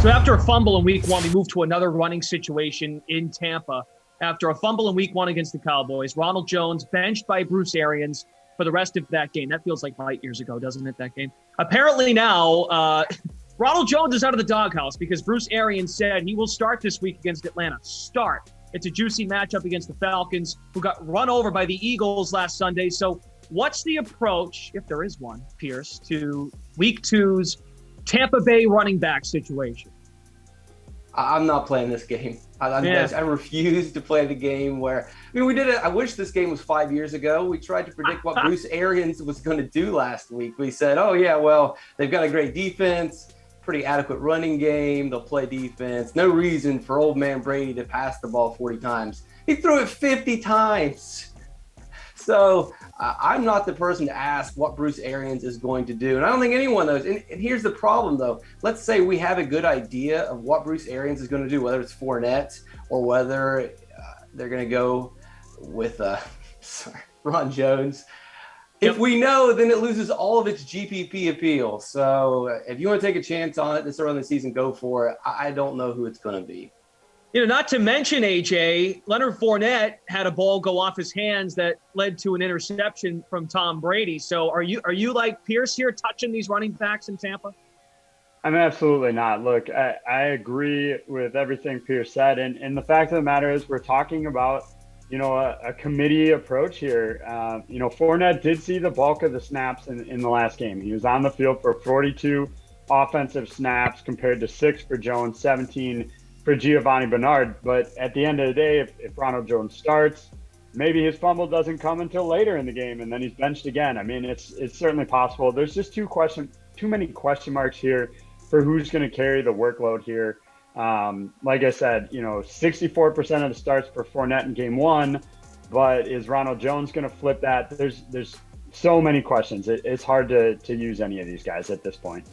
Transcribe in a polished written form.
So after a fumble in week one, we moved to another running situation in Tampa. After a fumble in week one against the Cowboys, Ronald Jones benched by Bruce Arians for the rest of that game. That feels like light years ago, doesn't it, that game? Apparently now, Ronald Jones is out of the doghouse because Bruce Arians said he will start this week against Atlanta. Start. It's a juicy matchup against the Falcons, who got run over by the Eagles last Sunday. So what's the approach, if there is one, Pearce, to week two's Tampa Bay running back situation? I'm not playing this game. I refuse to play the game where, we did it. I wish this game was 5 years ago. We tried to predict what Bruce Arians was going to do last week. We said, oh, yeah, well, they've got a great defense, pretty adequate running game. They'll play defense. No reason for old man Brady to pass the ball 40 times. He threw it 50 times. So I'm not the person to ask what Bruce Arians is going to do. And I don't think anyone knows. And here's the problem, though. Let's say we have a good idea of what Bruce Arians is going to do, whether it's Fournette or whether they're going to go with Ron Jones. Yep. If we know, then it loses all of its GPP appeal. So if you want to take a chance on it this early in the season, go for it. I don't know who it's going to be. Not to mention, AJ, Leonard Fournette had a ball go off his hands that led to an interception from Tom Brady. So are you like Pearce here, touching these running backs in Tampa? I'm absolutely not. Look, I agree with everything Pearce said. And the fact of the matter is we're talking about, a committee approach here. Fournette did see the bulk of the snaps in the last game. He was on the field for 42 offensive snaps compared to 6 for Jones, 17 for Giovanni Bernard. But at the end of the day, if Ronald Jones starts, maybe his fumble doesn't come until later in the game and then he's benched again. I mean, it's certainly possible. There's just too many question marks here for who's going to carry the workload here. Like I said, 64% of the starts for Fournette in game one, but is Ronald Jones going to flip that? There's so many questions. It's hard to use any of these guys at this point.